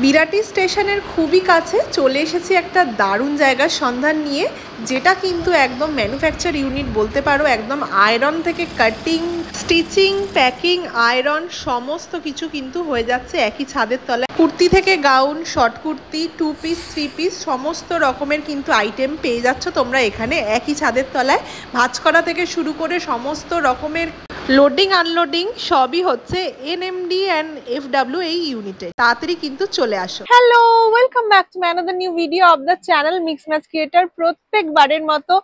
বিরাটি স্টেশনের খুবই কাছে চলে এসেছি একটা দারুণ জায়গার সন্ধান নিয়ে, যেটা কিন্তু একদম ম্যানুফ্যাকচার ইউনিট বলতে পারো। একদম আয়রন থেকে কাটিং, স্টিচিং, প্যাকিং, আয়রন সমস্ত কিছু কিন্তু হয়ে যাচ্ছে একই ছাদের তলায়। কুর্তি থেকে gown, short kurti, 2 piece, 3 piece সমস্ত রকমের কিন্তু আইটেম পেয়ে যাচ্ছ তোমরা এখানে একই ছাদের তলায়। ভাঁজ করা থেকে শুরু করে সমস্ত রকমের লোডিং আনলোডিং সবই হচ্ছে এনএমডি অ্যান্ড এফডব্লিউ এই ইউনিটে। তাড়াতাড়ি কিন্তু চলে আসো। Hello, welcome back to another new video of the channel mix match creator. প্রত্যেকবারের মতো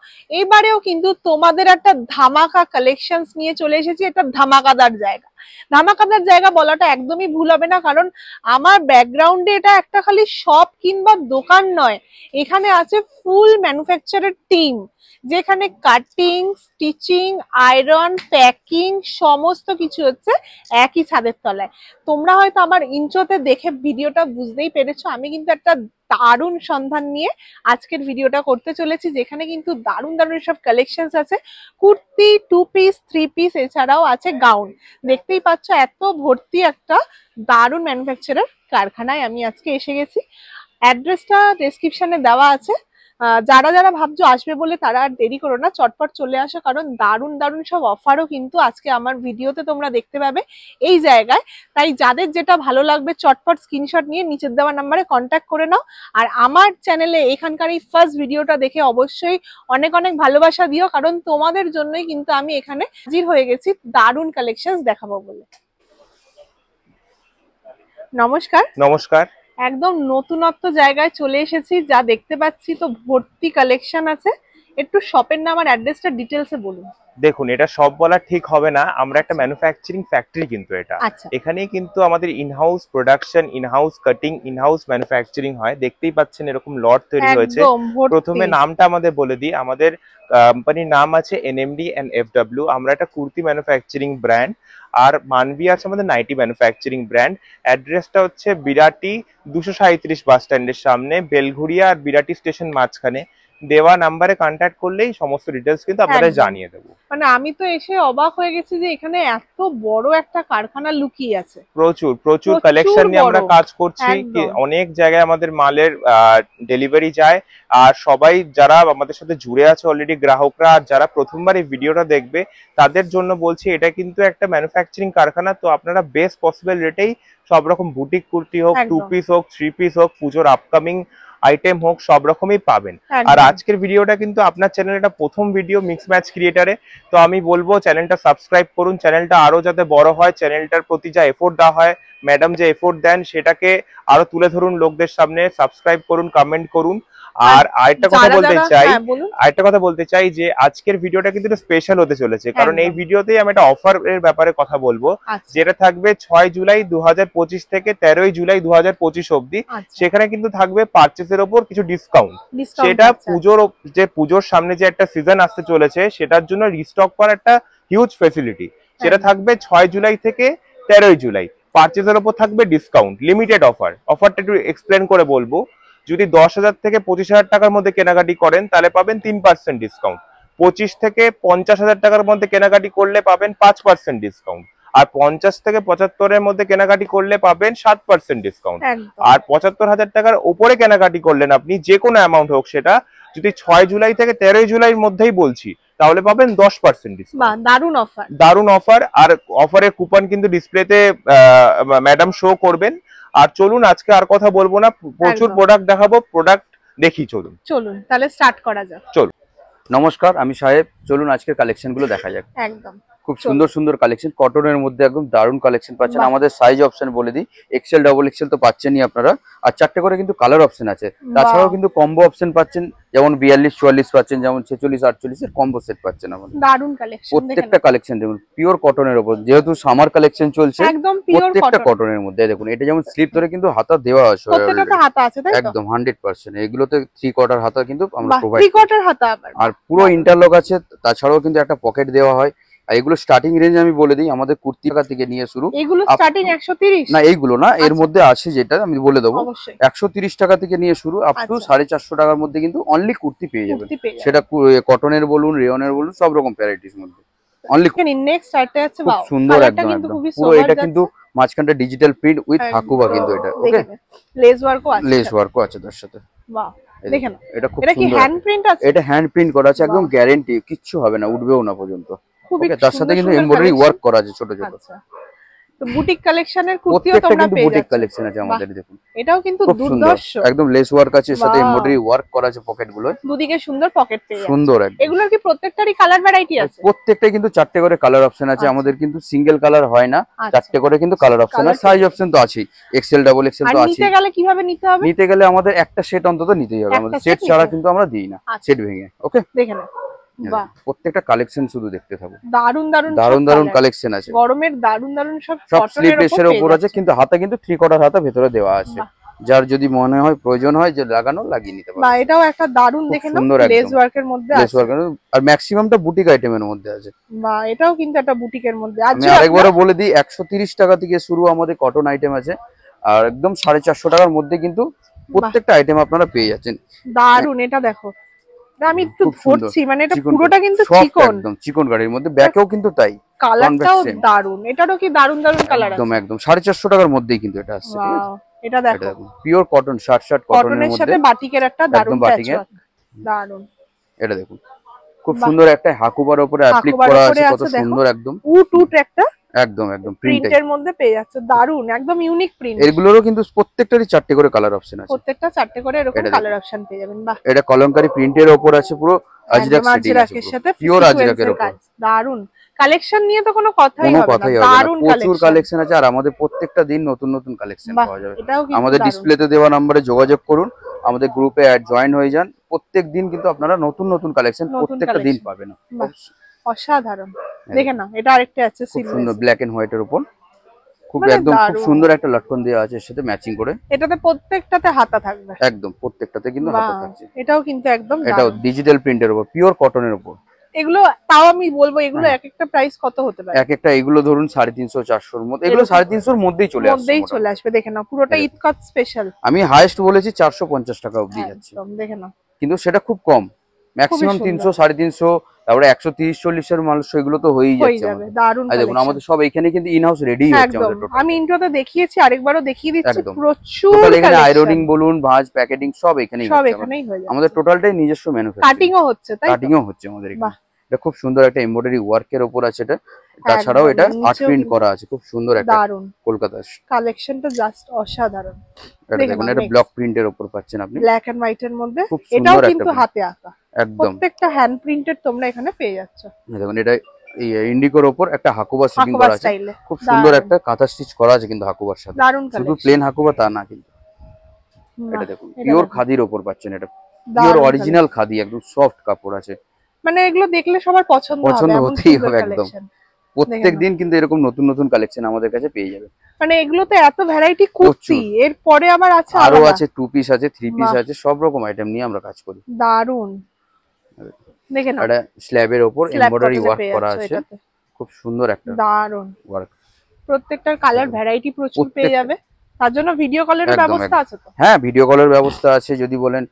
এবারেও কিন্তু তোমাদের একটা ধামাকা কালেকশনস নিয়ে চলে এসেছি। একটা ধামাকাদার জায়গা, ধামাকাদার জায়গা বলাটা একদমই ভুল হবে না, কারণ আমার ব্যাকগ্রাউন্ডে এটা একটা খালি শপ কিংবা দোকান নয়, এখানে আছে ফুল ম্যানুফ্যাকচারের টিম, যেখানে কাটিং, স্টিচিং, আয়রন, প্যাকিং সমস্ত কিছু হচ্ছে একই ছাদের তলায়। তোমরা হয়তো আমার ইন্ট্রোতে দেখে ভিডিওটা বুঝতেই পেরেছো, আমি কিন্তু একটা দারুণ সন্ধান নিয়ে আজকের ভিডিওটা করতে চলেছি, যেখানে কিন্তু দারুণ দারুণ সব কালেকশনস আছে। কুর্তি, 2 পিস, 3 পিস, এছাড়াও আছে গাউন। দেখতেই পাচ্ছ এত ভর্তি একটা দারুণ ম্যানুফ্যাকচারের কারখানায় আমি আজকে এসে গেছি। অ্যাড্রেসটা ডেসক্রিপশনে দেওয়া আছে। যারা যারা ভাবছো আসবে বলে তারা আর দেরি করো না, চটপট চলে আসো, কারণ দারুণ দারুণ সব অফারও কিন্তু আজকে আমার ভিডিওতে তোমরা দেখতে পাবে এই জায়গায়। তাই যাদের যেটা ভালো লাগবে চটপট স্ক্রিনশট নিয়ে নিচের দেওয়া নাম্বারে কন্ট্যাক্ট করে নাও। আর আমার চ্যানেলে এখানকার এই ফার্স্ট ভিডিওটা দেখে অবশ্যই অনেক অনেক ভালোবাসা দিও, কারণ তোমাদের জন্যই কিন্তু আমি এখানে হাজির হয়ে গেছি দারুণ কালেকশনস দেখাবো বলে। নমস্কার। নমস্কার। একদম নতুনত্ব জায়গায় চলে এসেছি, যা দেখতে পাচ্ছি তো ভর্তি কালেকশন আছে। একটু শপের নাম আর অ্যাড্রেসটা ডিটেইলসে বলুন। দেখুন, এটা সব বলা ঠিক হবে না, আমরা একটা ম্যানুফ্যাকচারিং ফ্যাক্টরি কিন্তু এটা। এখানেই কিন্তু আমাদের in-house production, in-house cutting, in-house manufacturing হয়। দেখতেই পাচ্ছেন এরকম লট তৈরি হয়েছে। প্রথমে নামটা আমাদের বলে দিই, আমাদের কোম্পানির নাম আছে এনএমডি অ্যান্ড এফডব্লিউ। আমরা একটা কুর্তি ম্যানুফ্যাকচারিং ব্র্যান্ড, আর মানভি আছে আমাদের নাইটি ম্যানুফ্যাকচারিং ব্র্যান্ড। অ্যাড্রেসটা হচ্ছে বিরাটি 237 বাস স্ট্যান্ডের সামনে, বেলঘুরিয়া আর বিরাটি স্টেশন মাঝখানে। দেওয়া নাম্বারে কন্ট্যাক্ট করলেই সমস্ত ডিটেলস কিন্তু আপনাদের জানিয়ে দেবো। মানে আমি তো এসে অবাক হয়ে গেছি যে এখানে এত বড় একটা কারখানা লুকিয়ে আছে। প্রচুর প্রচুর কালেকশন নিয়ে আমরা কাজ করছি। অনেক জায়গায় আমাদের মালের ডেলিভারি যায়, আর সবাই যারা আমাদের সাথে জুড়ে আছে অলরেডি গ্রাহকরা, আর যারা প্রথমবার এই ভিডিওটা দেখবে তাদের জন্য বলছি, এটা কিন্তু একটা ম্যানুফ্যাকচারিং কারখানা। তো আপনারা বেস্ট পসিবল রেটেই সব রকম বুটিক কুর্তি হোক, 2 পিস হোক, 3 পিস হোক, পুজোর আপকামিং আইটেম হোক, সব রকমই পাবেন। আর আজকের ভিডিওটা কিন্তু আপনার চ্যানেলটা প্রথম ভিডিও মিক্স ম্যাচ ক্রিয়েটারে, তো আমি বলবো চ্যানেলটা সাবস্ক্রাইব করুন। চ্যানেলটা আরো যাতে বড় হয়, চ্যানেলটার প্রতি যা এফোর্ট দেওয়া হয়, ম্যাডাম যে এফোর্ট দেন সেটাকে আরো তুলে ধরুন লোকদের সামনে। সাবস্ক্রাইব করুন, কমেন্ট করুন। আর আরেকটা কথা বলতে চাই যে আজকের ভিডিওটা কিন্তু স্পেশাল হতে চলেছে, কারণ এই ভিডিওতেই আমি একটা অফার এর ব্যাপারে কথা বলবো, যেটা থাকবে 6 জুলাই 2025 থেকে 13 জুলাই 2025 অবধি। সেখানে কিন্তু থাকবে পারচেসের ওপর কিছু ডিসকাউন্ট। সেটা পুজোর সামনে যে একটা সিজন আসতে চলেছে, সেটার জন্য রিস্টক করার একটা হিউজ ফেসিলিটি। সেটা থাকবে 6 জুলাই থেকে 13 জুলাই। পারচেসের ওপর থাকবে ডিসকাউন্ট, লিমিটেড অফার। অফারটা একটু এক্সপ্লেন করে বলবো। যদি 10,000 থেকে 25,000 টাকার মধ্যে কেনাকাটি করেন তাহলে পাবেন 3% ডিসকাউন্ট। 25 থেকে 50,000 টাকার মধ্যে কেনাকাটি করলে পাবেন 5% ডিসকাউন্ট। আর 50 থেকে 75-এর মধ্যে কেনাকাটি করলে পাবেন 7% ডিসকাউন্ট। আর 75,000 টাকার উপরে কেনাকাটি করলেন আপনি, যে কোনো অ্যামাউন্ট হোক সেটা, যদি 6 জুলাই থেকে 13 জুলাইয়ের মধ্যেই বলছি, তাহলে পাবেন 10% ডিসকাউন্ট। দারুণ অফার, দারুণ অফার। আর অফারের কুপন কিন্তু ডিসপ্লেতে ম্যাডাম শো করবেন। আর চলুন, আজকে আর কথা বলবো না, প্রচুর প্রোডাক্ট দেখাবো, প্রোডাক্ট দেখি। চলুন তাহলে স্টার্ট করা যাক। চলুন। নমস্কার, আমি সাহেব। চলুন আজকের কালেকশন গুলো দেখা যাক। একদম খুব সুন্দর সুন্দর কালেকশন, কটনের মধ্যে একদম দারুণ কালেকশন পাচ্ছেন। আমাদের সাইজ অপশন বলে দিই, এক্সেল, ডাবল এক্সেল তো পাচ্ছেনই আপনারা, আর 4টে করে কিন্তু কালার অপশন আছে। তাছাড়াও কিন্তু কম্বো অপশন পাচ্ছেন, যেমন 42-44 পাচ্ছেন, যেমন 46-48 এর কম্বো সেট পাচ্ছেন। আমাদের দারুণ কালেকশন, প্রত্যেকটা কালেকশন দেখুন পিওর কটনের উপর, যেহেতু সামার কালেকশন চলছে, প্রত্যেকটা কটনের মধ্যে। দেখুন এটা যেমন স্লিপ ধরে কিন্তু হাতা দেওয়া আছে, একদম 100%। এগুলোতে 3 কোয়ার্টার হাতা কিন্তু আমরা প্রোভাইড করি, আর পুরো ইন্টারলক আছে। তাছাড়াও কিন্তু একটা পকেট দেওয়া হয়। আর এগুলো স্টার্টিং রেঞ্জ আমি বলে দিই, আমাদের কুর্তি টাকা থেকে নিয়ে শুরু। এগুলো স্টার্টিং 130 না, এইগুলো না, এর মধ্যে আছে যেটা আমি বলে দেবো, 130 টাকা থেকে নিয়ে শুরু আপ টু 450 টাকার মধ্যে কিন্তু অনলি কুর্তি পেয়ে যাবেন। সেটা কটনের বলুন, রেয়নের বলুন, সব রকম ভ্যারাইটিস মধ্যে। অনলি নেক্সট আইটেম আছে খুব সুন্দর একদম পুরো এটা কিন্তু মাঝখানটা ডিজিটাল প্রিন্ট উইথ হাকুবা কিন্তু এটা ওকে লেস ওয়ার্কও আছে লেস ওয়ার্কও আছে তার সাথে বাহ দেখেন এটা খুব সুন্দর এটা কি হ্যান্ড প্রিন্ট আছে এটা হ্যান্ড প্রিন্ট করা আছে একদম গ্যারান্টি কিচ্ছু হবে না উঠবেও না পর্যন্ত ওকে তার সাথে কিন্তু এমব্রয়ডারি ওয়ার্ক করা আছে ছোট ছোট তো বুটিক কালেকশনের কুর্তিও তোমরা পেয়ে যাচ্ছ বুটিক কালেকশন আছে আমাদের দেখুন এটাও কিন্তু দুর্ধর্ষ একদম লেস ওয়ার্ক আছে সাথে এমব্রয়ডারি ওয়ার্ক করা আছে পকেট গুলো দুদিকে সুন্দর পকেট পেয়ে যাচ্ছে সুন্দর এগুলোর কি প্রত্যেকটারই কালার ভ্যারাইটি আছে প্রত্যেকটাই কিন্তু চারটে করে কালার অপশন আছে আমাদের কিন্তু সিঙ্গেল কালার হয় না চারটে করে কিন্তু কালার অপশন আছে সাইজ অপশন তো আছেই এক্সেল ডাবল এক্সেল তো আছে নিতে গেলে কিভাবে নিতে হবে নিতে গেলে আমাদের একটা সেট অন্তত নিতেই হবে আমাদের সেট ছাড়া কিন্তু আমরা দিই না সেট ভেঙে ওকে দেখেন বাহ প্রত্যেকটা কালেকশন শুধু দেখতে থাকো দারুন দারুন দারুন দারুন কালেকশন আছে গরমের দারুন দারুন সব স্লিভলেসের উপর আছে কিন্তু হাতা কিন্তু 3/4 হাতা ভেতরে দেওয়া আছে যার যদি মনে হয় প্রয়োজন হয় যে লাগানো লাগিয়ে নিতে পারে বা এটাও একটা দারুন দেখে নাও লেস ওয়ার্কের মধ্যে আছে লেস ওয়ার্ক আর ম্যাক্সিমামটা বুটিক আইটেমের মধ্যে আছে বা এটাও কিন্তু একটা বুটিকের মধ্যে আছে আমি আরেকবার বলে দিই 130 টাকা থেকে শুরু আমাদের কটন আইটেম আছে আর একদম 450 টাকার মধ্যে কিন্তু প্রত্যেকটা আইটেম আপনারা পেয়ে যাচ্ছেন দারুন এটা দেখো আমি একটু ধরছি মানে এটা পুরোটা কিন্তু চিকন একদম চিকন গাড়ির মধ্যে ব্যাকেও কিন্তু তাই কালারটাও দারুন এটারও কি দারুন দারুন কালার আছে একদম একদম 450 টাকার মধ্যেই কিন্তু এটা আসছে এটা দেখো পিওর কটন শার্ট কটনের সাথে বাটিকের একটা দারুন প্যাচওয়ার্ক দারুন এটা দেখুন খুব সুন্দর একটা হাকুবার উপরে অ্যাপ্লিক করা আছে কত সুন্দর একদম উট একটা একদম প্রিন্টের মধ্যে পেয়ে যাচ্ছে দারুন একদম ইউনিক প্রিন্ট এগুলোরও কিন্তু প্রত্যেকটারই চারটে করে কালার অপশন আছে প্রত্যেকটা চারটে করে এরকম কালার অপশন পেয়ে যাবেন বাহ এটা কলমকারী প্রিন্টের উপর আছে পুরো আজরাকের সাথে পিওর আজরাকের উপর দারুন কালেকশন নিয়ে তো কোনো কথাই হবে না দারুন প্রচুর কালেকশন আছে আর আমাদের প্রত্যেকটা দিন নতুন নতুন কালেকশন পাওয়া যাবে আমাদের ডিসপ্লেতে দেওয়া নম্বরে যোগাযোগ করুন আমাদের গ্রুপে জয়েন হয়ে যান প্রত্যেক দিন কিন্তু আপনারা নতুন নতুন কালেকশন প্রত্যেকটা দিন পাবেন অসাধারণ দেখেন না এটা আরেকটা আছে সুন্দর ব্ল্যাক এন্ড হোয়াইট এর উপর খুব একদম খুব সুন্দর একটা লটকন দেওয়া আছে এর সাথে ম্যাচিং করে এটাতে প্রত্যেকটাতে হাতা থাকবে একদম প্রত্যেকটাতে কিন্তু হাতা থাকছে এটাও কিন্তু একদম এটাও ডিজিটাল প্রিন্টের উপর পিওর কটনের উপর এগুলো তাও আমি বলবো এগুলো এক একটা প্রাইস কত হতে পারে এক একটা এগুলো ধরুন 350 400 এর মধ্যে এগুলো 350 এর মধ্যেই চলে আসবে দেখেন না পুরোটা ঈদকাত স্পেশাল আমি হাইয়েস্ট বলেছি 450 টাকা অবধি যাচ্ছে দেখেন না কিন্তু সেটা খুব কম ম্যাক্সিমাম 300 350 তারপরে 130 40 এর মাল সেগুলো তো হয়েই যাচ্ছে দারুন দেখুন আমাদের সব এখানে কিন্তু ইন হাউস রেডি হচ্ছে আমাদের টোটাল আমি ইন্ট্রোতে দেখিয়েছি আরেকবারও দেখিয়ে দিচ্ছি প্রচুর টোটাল এখানে আয়রনিং বলুন ভাঁজ প্যাকেটিং সব এখানেই হচ্ছে আমাদের টোটালটাই নিজস্ব ম্যানুফ্যাকচারিং কাটিংও হচ্ছে তাই কাটিংও হচ্ছে আমাদের এখানে এটা খুব সুন্দর একটা এমব্রয়ডারি ওয়ার্কের উপর আছে এটা তাছাড়াও এটা আর্ট প্রিন্ট করা আছে খুব সুন্দর একটা দারুন কলকাতার কালেকশনটা জাস্ট অসাধারণ এটা দেখুন এটা ব্লক প্রিন্টের উপর পাচ্ছেন আপনি ব্ল্যাক এন্ড হোয়াইট এর মধ্যে এটাও কিন্তু হাতে আঁকা একদম প্রত্যেকটা হ্যান্ড প্রিন্টেড তোমরা এখানে পেয়ে যাচ্ছ দেখুন এটা এই ইন্ডিগোর উপর একটা হাকুবা স্টিচিং করা আছে খুব সুন্দর একটা কাঁথা স্টিচ করা আছে কিন্তু হাকুবার সাথে শুধু প্লেন হাকুবা তা না কিন্তু এটা দেখুন পিওর খাদির উপর পাচ্ছেন এটা পিওর অরিজিনাল খাদি একদম সফট কাপড় আছে মানে এগুলো দেখলে সবার পছন্দ হতেই হবে একদম প্রত্যেকদিন কিন্তু এরকম নতুন নতুন কালেকশন আমাদের কাছে পেয়ে যাবে মানে এগুলোতে এত ভ্যারাইটি কুর্তি এর পরে আবার আছে আরো আছে 2 পিস আছে 3 পিস আছে সব রকম আইটেম নিয়ে আমরা কাজ করি দারুন দেখেন এটা স্ল্যাবের উপর এমব্রয়ডারি ওয়ার্ক করা আছে খুব সুন্দর একটা দারুন ওয়ার্ক প্রত্যেকটার কালার ভ্যারাইটি প্রচুর পেয়ে যাবে তার জন্য ভিডিও কলের ব্যবস্থা আছে তো হ্যাঁ ভিডিও কলের ব্যবস্থা আছে যদি বলেন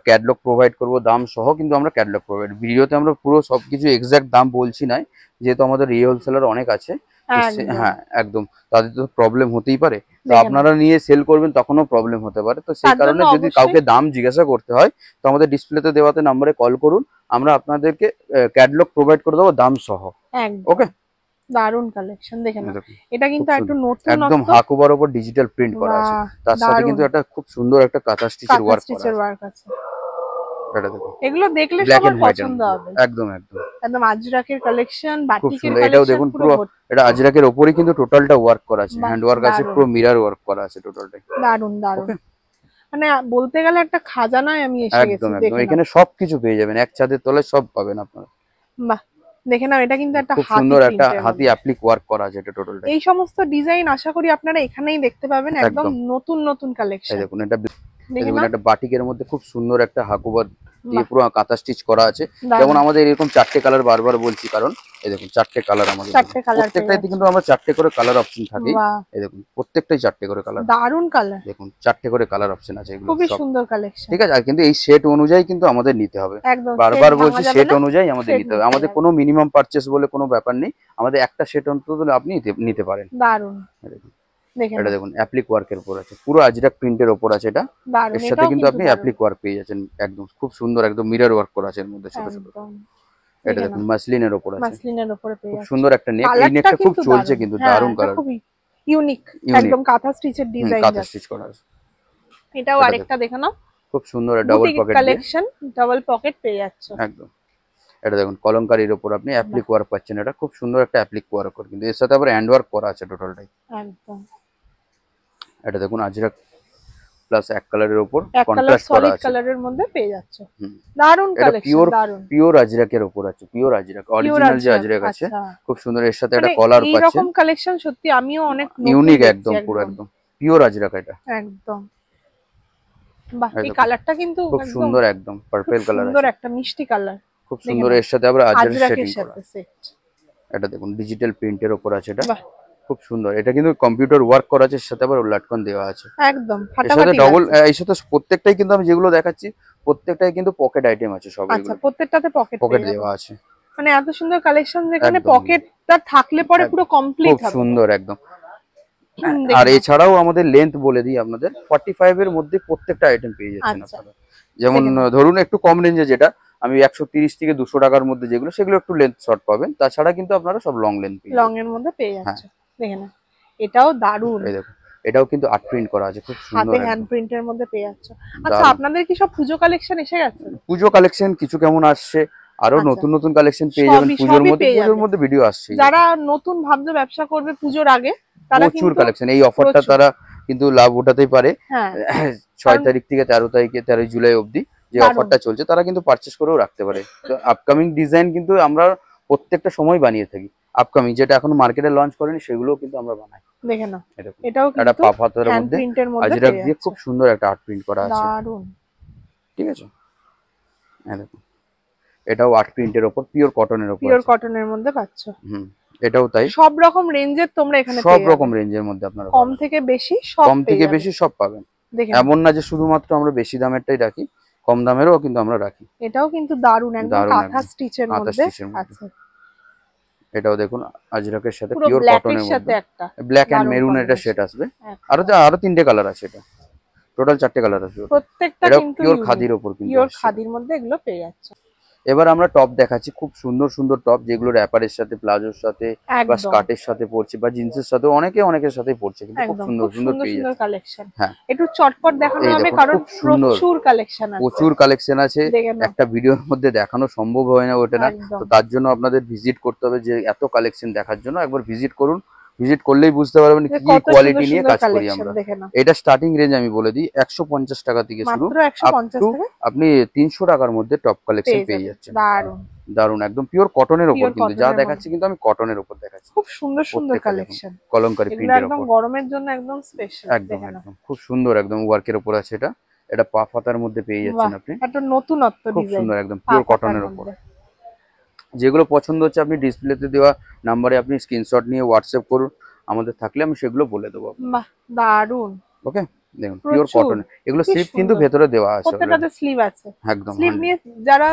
ক্যাটালগ প্রোভাইড করব দাম সহ কিন্তু আমরা ক্যাটালগ প্রোভাইড ভিডিওতে আমরা পুরো সবকিছু এক্সাক্ট দাম বলছি না যেহেতু আমাদের রিহোলসেলার অনেক আছে হ্যাঁ একদম তাদের তো প্রবলেম হতেই পারে তো আপনারা নিয়ে সেল করবেন তখনও প্রবলেম হতে পারে তো সেই কারণে যদি কাউকে দাম জিজ্ঞাসা করতে হয় তো আমাদের ডিসপ্লেতে দেওয়াতে নম্বরে কল করুন আমরা আপনাদেরকে ক্যাটালগ প্রোভাইড করে দেবো দাম সহ ওকে দারুন কালেকশন দেখেন এটা কিন্তু একটু নতুন একদম হাকুবার উপর ডিজিটাল প্রিন্ট করা আছে তার সাথে কিন্তু একটা খুব সুন্দর একটা কাঁথা স্টিচের ওয়ার্ক আছে এটা দেখুন এগুলো দেখলে সবার পছন্দ হবে একদম আজরাকের কালেকশন বাটিকের কালেকশন এটাও দেখুন পুরো এটা আজরাকের উপরেই কিন্তু টোটালটা ওয়ার্ক করা আছে হ্যান্ড ওয়ার্ক আছে পুরো মিরর ওয়ার্ক করা আছে টোটালটাই দারুন মানে বলতে গেলে একটা খাজানায় আমি এসে গেছি একদম এখানে সবকিছু পেয়ে যাবেন এক ছাদের তলায় সব পাবেন আপনারা বাহ দেখে নাও এটা কিন্তু একটা সুন্দর একটা হাতি অ্যাপ্লিক ওয়ার্ক করা আছে এটা টোটালটা এই সমস্ত ডিজাইন আশা করি আপনারা এখানেই দেখতে পাবেন একদম নতুন নতুন কালেকশন দেখুন এটা বাটিকের মধ্যে খুব সুন্দর একটা হাকুবার দিয়ে পুরো কাঁথা স্টিচ করা আছে। যেমন আমাদের এরকম 4টে কালার বারবার বলছি, কারণ এই দেখুন 4টে কালার আমাদের, প্রত্যেকটাইতে কিন্তু আমরা 4টে করে কালার অপশন থাকে। এই দেখুন প্রত্যেকটাই 4টে করে কালার, দারুন কালার, দেখুন 4টে করে কালার অপশন আছে, এগুলো খুবই সুন্দর কালেকশন। ঠিক আছে, আর কিন্তু এই সেট অনুযায়ী কিন্তু আমাদের নিতে হবে, বারবার বলছি সেট অনুযায়ী আমাদের নিতে হবে। আমাদের কোনো মিনিমাম পারচেজ বলে কোনো ব্যাপার নেই, আমাদের একটা সেট অন্তত আপনি নিতে পারেন। দারুন, এটা দেখুন অ্যাপ্লিক ওয়ার্কের উপর আছে, পুরো আজরাক প্রিন্টের উপর আছে এটা। এর সাথে কিন্তু আপনি অ্যাপ্লিক ওয়ার্ক পেয়ে যাচ্ছেন, একদম খুব সুন্দর, একদম মিরর ওয়ার্ক করা আছে এর মধ্যে ছোট ছোট। এটা দেখুন মাসলিনের উপর আছে, মাসলিনের উপরে পেয়ে খুব সুন্দর একটা নেক, এই নেকটা খুব চলছে কিন্তু, দারুন কালার, খুব ইউনিক, একদম কাঁথা স্টিচের ডিজাইন, কাঁথা স্টিচ করা আছে। এটাও আরেকটা দেখো না, খুব সুন্দর double pocket collection, double pocket পেয়ে যাচ্ছ একদম। এটা দেখুন কলমকারীর উপর আপনি অ্যাপ্লিক ওয়ার্ক পাচ্ছেন, এটা খুব সুন্দর একটা অ্যাপ্লিক ওয়ার্ক, কিন্তু এর সাথে আবার হ্যান্ড ওয়ার্ক করা আছে টোটালটাই একদম। এটা দেখুন আজরাক প্লাস এক কালারের উপর কন্ট্রাস্ট করা আছে, কালারের মধ্যে পেয়ে যাচ্ছ, দারুন কালেকশন, দারুন পিওর আজরাকের উপর আছে, পিওর আজরাক অরিজিনাল যে আজরাক আছে, খুব সুন্দর। এর সাথে একটা কলার পাচ্ছেন, এরকম কালেকশন সত্যি আমিও অনেক ইউনিক, একদম পুরো একদম পিওর আজরাক এটা একদম। বাহ, এই কালারটা কিন্তু খুব সুন্দর, একদম পার্পল কালার, সুন্দর একটা মিষ্টি কালার, খুব সুন্দর। এর সাথে আবার আজরাকের সেটিং করা, এটা দেখুন ডিজিটাল প্রিন্টের উপর আছে, এটা খুব সুন্দর। এটা কিন্তু কম্পিউটার ওয়ার্ক করা আছে, এর সাথে আবার লাটকন দেওয়া আছে, একদম ফাটাফাটি ডবল। এই সাথে প্রত্যেকটাই কিন্তু আমি যেগুলো দেখাচ্ছি প্রত্যেকটাই কিন্তু পকেট আইটেম আছে সব, আচ্ছা প্রত্যেকটাতে পকেট দেওয়া আছে, মানে এত সুন্দর কালেকশন যেখানে পকেটটা থাকলে পরে পুরো কমপ্লিট হবে, খুব সুন্দর একদম। আর এছাড়াও আমাদের লেন্থ বলে দিই আপনাদের, 45 এর মধ্যে প্রত্যেকটা আইটেম পেয়ে যাচ্ছেন আপনারা। যেমন ধরুন একটু কম রেঞ্জে যেটা আমি 130 থেকে 200 টাকার মধ্যে যেগুলো, সেগুলো একটু লেন্থ শর্ট পাবেন, তাছাড়া কিন্তু আপনারা সব লং লেন্থ পেয়ে যাবেন, লং এর মধ্যে পেয়ে যাচ্ছে। দেখেন এটাও দারুন, এই দেখুন এটাও কিন্তু আর্ট প্রিন্ট করা আছে, খুব সুন্দর, হাতে হ্যান্ড প্রিন্টের মধ্যে পেয়ে যাচ্ছে। আচ্ছা আপনাদের কি সব পুজো কালেকশন এসে গেছে? পুজো কালেকশন কিছু কেমন আসছে, আরো নতুন নতুন কালেকশন পেয়ে যাবেন পুজোর মধ্যে ভিডিও আসছে। যারা নতুন ভাবছে ব্যবসা করবে পুজোর আগে, তারা প্রচুর কালেকশন, এই অফারটা তারা কিন্তু লাভ উঠাতেই পারে। 6 তারিখ থেকে 13 জুলাই অবধি যে অফারটা চলছে, তারা কিন্তু পারচেজ করেও রাখতে পারে। তো আপকামিং ডিজাইন কিন্তু আমরা প্রত্যেকটা সময় বানিয়ে থাকি, আপকামিং যেটা এখন মার্কেটে লঞ্চ করেনি সেগুলো কিন্তু আমরা বানাই। দেখেন না, এটাও কিন্তু একটা পাথরের মধ্যে আজরাক দিয়ে খুব সুন্দর একটা আর্ট প্রিন্ট করা আছে, দারুন, ঠিক আছে। এই দেখুন এটাও আর্ট প্রিন্টের উপর পিওর কটনের উপর, পিওর কটনের মধ্যে পাচ্ছ। এটাও তাই, সব রকম রেঞ্জের তোমরা এখানে সব রকম রেঞ্জের মধ্যে আপনারা কম থেকে বেশি সব পাবেন। এমন না যে শুধুমাত্র আমরা বেশি দামেরটাই রাখি, কম দামেরও কিন্তু আমরা রাখি। এটাও কিন্তু দারুন, একদম কাঁথা স্টিচের মধ্যে আছে। এটাও দেখুন আজরাকের সাথে পিওর কটনের মধ্যে একটা ব্ল্যাক এন্ড মেরুন এটা সেট আসবে, আরো 3টে কালার আছে, এটা টোটাল 4টে কালার আছে, প্রত্যেকটা কিন্তু পিওর খাদির উপর, কিন্তু পিওর খাদির মধ্যে এগুলো পেয়ে যাচ্ছে। এবার আমরা টপ দেখাচ্ছি, খুব সুন্দর সুন্দর টপ, যেগুলো র্যাপারের সাথে, প্লাজোর সাথে বা স্কার্টের সাথে পড়ছে, বা জিন্সের সাথে, অনেকের সাথে পড়ছে, কিন্তু খুব সুন্দর সুন্দর পেয়ে যাচ্ছে কালেকশন। হ্যাঁ একটু চটপট দেখানো হবে, কারণ প্রচুর কালেকশন আছে, প্রচুর কালেকশন আছে, একটা ভিডিওর মধ্যে দেখানো সম্ভব হয় না ওটা না। তো তার জন্য আপনাদের ভিজিট করতে হবে, যে এত কালেকশন দেখার জন্য একবার ভিজিট করুন, ভিজিট করলেই বুঝতে পারবেন কি কোয়ালিটি নিয়ে কাজ করি আমরা। এটা স্টার্টিং রেঞ্জ আমি বলে দিই 150 টাকা থেকে শুরু, আপনি 300 টাকার মধ্যে টপ কালেকশন পেয়ে যাচ্ছেন। দারুন, একদম পিওর কটনের উপর, কিন্তু যা দেখাচ্ছি কিন্তু আমি কটনের উপর দেখাচ্ছি, খুব সুন্দর সুন্দর কালেকশন, কলমকারী প্রিন্টের উপর, একদম গরমের জন্য একদম স্পেশাল, একদম খুব সুন্দর, একদম ওয়ার্কের উপর আছে। এটা পা ফাতার মধ্যে পেয়ে যাচ্ছেন আপনি, একটা নতুনত্ব ডিজাইন, খুব সুন্দর, একদম পিওর কটনের উপর। যেগুলো পছন্দ হচ্ছে আপনি ডিসপ্লেতে দেওয়া নাম্বারে আপনি স্ক্রিনশট নিয়ে হোয়াটসঅ্যাপ করুন, আমাদের থাকলে আমি সেগুলো বলে দেবো। বাহ দারুন, ওকে দেখুন পিওর কটন, এগুলো স্লিপ কিন্তু ভেতরে দেওয়া আছে, প্রত্যেকটাতে স্লিভ আছে, একদম স্লিভ নিয়ে যারা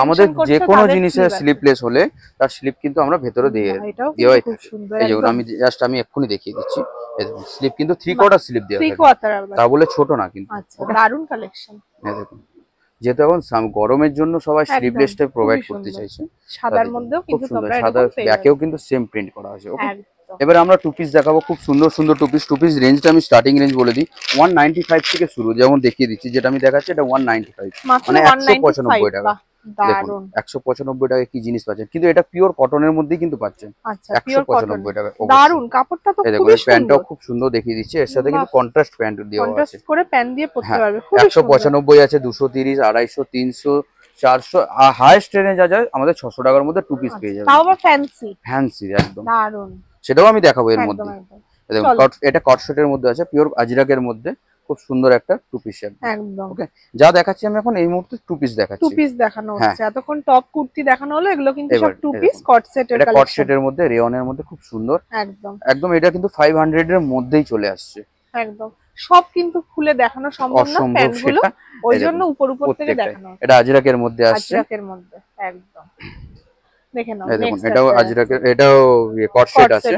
আমাদের যে কোনো জিনিসের স্লিপলেস হলে তার স্লিপ কিন্তু আমরা ভেতরে দিয়ে দেওয়াই থাকি। এই যেমন আমি এক্ষুনি দেখিয়ে দিচ্ছি, স্লিপ কিন্তু 3/4 স্লিপ দেওয়া থাকে, তা বলে ছোট না কিন্তু। আচ্ছা দারুন কালেকশন, এই দেখুন যেহেতু এখন গরমের জন্য সবাই স্লিভলেসটা প্রোভাইড করতে চাইছে, সাদার মধ্যেও কিন্তু তোমরা সাদা ব্যাকেও কিন্তু সেম প্রিন্ট করা আছে। ওকে এবার আমরা টু পিস দেখাবো, খুব সুন্দর সুন্দর টু পিস রেঞ্জটা আমি স্টার্টিং রেঞ্জ বলে দিই 195 থেকে শুরু, যেমন দেখিয়ে দিচ্ছি, যেটা আমি দেখাচ্ছি এটা 195 মানে 195 টাকা। দেখুন 195 টাকায় কি জিনিস পাচ্ছেন, কিন্তু এটা পিওর কটনের মধ্যেই কিন্তু পাচ্ছেন। 195 টাকা, দারুন কাপড়টা তো খুবই সুন্দর, প্যান্টটাও খুব সুন্দর দেখিয়ে দিচ্ছি, এর সাথে কিন্তু কন্ট্রাস্ট প্যান্ট দেওয়া আছে, কন্ট্রাস্ট করে প্যান্ট দিয়ে পরতে পারবে, খুব সুন্দর। 195 আছে, 230, 250, 300, 400, হাইয়েস্ট রেঞ্জে যা যায় আমাদের 600 টাকার মধ্যে টু পিস পেয়ে যাবেন, তাও আবার ফ্যান্সি একদম দারুন, সেটাও আমি দেখাবো এর মধ্যে। এটা কট সেটের মধ্যে আছে, পিওর আজরাকের মধ্যে, খুব সুন্দর একটা টু পিস একদম। ওকে, যা দেখাচ্ছি আমি এখন এই মুহূর্তে টু পিস দেখাচ্ছি। টু পিস দেখানো হচ্ছে, এতক্ষণ টপ কুর্তি দেখানো হলো, এগুলো কিন্তু সব টু পিস কট সেটের কালেকশন। এটা কট সেটের মধ্যে রেয়নের মধ্যে খুব সুন্দর, একদম একদম এটা কিন্তু 500 এর মধ্যেই চলে আসছে। একদম সব কিন্তু খুলে দেখানো সম্ভব না প্যান্টগুলো, ওইজন্য উপর উপর থেকে দেখানো। এটা আজরাকের মধ্যে আসছে, আজরাকের মধ্যে একদম। দেখে নাও দেখুন এটাও আজরাকের, এটাও কট সেট আছে,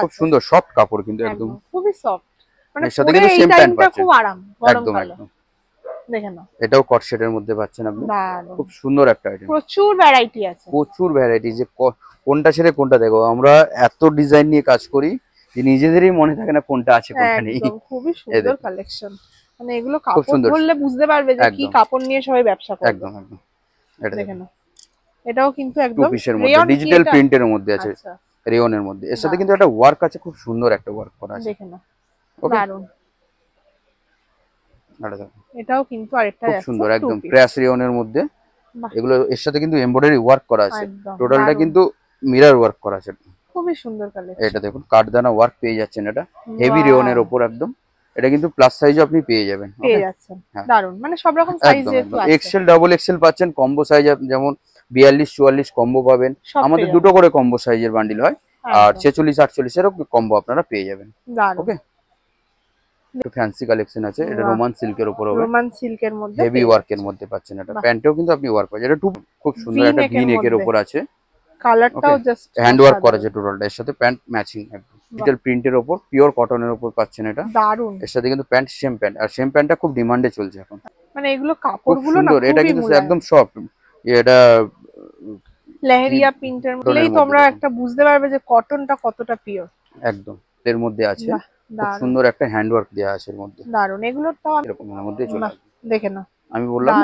খুব সুন্দর সফট কাপড় কিন্তু একদম খুবই সফট, মানে এর সাথে কিন্তু সেম প্যান্ট পাচ্ছেন, খুব আরাম একদম একদম। দেখে নাও এটাও কট সেটের মধ্যে পাচ্ছেন আপনি, খুব সুন্দর একটা আইটেম, প্রচুর ভ্যারাইটি আছে, প্রচুর ভ্যারাইটি। যে কোনটা ছেড়ে কোনটা দেখো, আমরা এত ডিজাইন নিয়ে কাজ করি যে নিজেদেরই মনে থাকে না কোনটা আছে কোনটা নেই। খুবই সুন্দর কালেকশন, মানে এগুলো কাপড় ধরলে বুঝতে পারবে যে কি কাপড় নিয়ে সবাই ব্যবসা করে। একদম একদম। এটা দেখে নাও, এটাও কিন্তু একদম টু পিসের মধ্যে ডিজিটাল প্রিন্টের মধ্যে আছে, রেয়নের মধ্যে। এর সাথে কিন্তু একটা ওয়ার্ক আছে, খুব সুন্দর একটা ওয়ার্ক করা আছে। দেখে নাও দারুন, এটাও কিন্তু আরেকটা খুব সুন্দর একদম প্রেস রেয়নের মধ্যে। এগুলো এর সাথে কিন্তু এমব্রয়ডারি ওয়ার্ক করা আছে, টোটালটা কিন্তু মিরর ওয়ার্ক করা আছে, খুবই সুন্দর কালেকশন। এটা দেখুন কাঠদানা ওয়ার্ক পেয়ে যাচ্ছেন, এটা হেভি রেয়নের উপর একদম। এটা কিন্তু প্লাস সাইজও আপনি পেয়ে যাবেন, পেয়ে যাচ্ছেন, দারুন, মানে সব রকম সাইজে আছে, এক্সেল ডাবল এক্সেল পাচ্ছেন, কম্বো সাইজ যেমন 42 44 কম্বো পাবেন, আমাদের দুটো করে কম্বো সাইজের বান্ডিল হয়, আর 46 48 এরও কম্বো আপনারা পেয়ে যাবেন। ওকে, ফ্যান্সি কালেকশন আছে, এটা রোমান সিল্কের উপর হবে, রোমান সিল্কের মধ্যে হেভি ওয়ার্কের মধ্যে পাচ্ছেন। এটা প্যান্টেও কিন্তু আপনি ওয়ার্ক পাচ্ছেন, এটা খুব সুন্দর একটা ভি নেকের উপর আছে, কালারটাও জাস্ট হ্যান্ড ওয়ার্ক করা আছে টোটালটা, এর সাথে প্যান্ট ম্যাচিং একদম ডিজিটাল প্রিন্টের উপর পিওর কটনের উপর পাচ্ছেন। এটা দারুন, এর সাথে কিন্তু প্যান্ট সেম প্যান্ট, আর সেম প্যান্টটা খুব ডিমান্ডে চলছে এখন, মানে এগুলো কাপড়গুলো না খুবই এটা কিন্তু একদম সফট, এটা লেহেরিয়া প্রিন্টের মধ্যেই তোমরা একটা বুঝতে পারবে যে কটনটা কতটা পিওর একদম। এর মধ্যে আছে খুব সুন্দর একটা হ্যান্ড ওয়ার্ক দেয়া আছে এর মধ্যে, দারুন। এগুলোর তো এরকম এর মধ্যে চলে আসবে, দেখে নাও আমি বললাম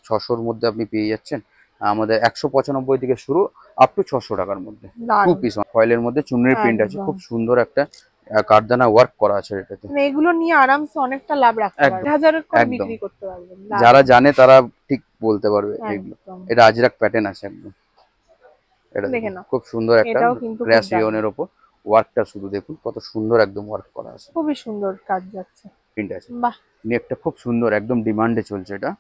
600 এর মধ্যে আপনি পেয়ে যাচ্ছেন, আমাদের 195 থেকে শুরু আপ টু 600 টাকার মধ্যে টু পিস ফয়েলের মধ্যে চুনরি প্রিন্ট আছে, খুব সুন্দর একটা কাঠদানা ওয়ার্ক করা আছে এটাতে। মানে এগুলো নিয়ে আরামসে অনেকটা লাভ রাখতে পারবে, 1000 এর করে বিক্রি করতে পারবেন, যারা জানে তারা ঠিক বলতে পারবে এগুলো। এটা আজরাক প্যাটার্ন আছে একদম, এটা দেখেন খুব সুন্দর একটা গ্লাস রিয়নের উপর ওয়ার্কটা, শুধু দেখুন কত সুন্দর একদম ওয়ার্ক করা আছে, খুবই সুন্দর কাজ যাচ্ছে, প্রিন্ট আছে। বাহ, নেকটা খুব সুন্দর একদম ডিমান্ডে চলছে এটা।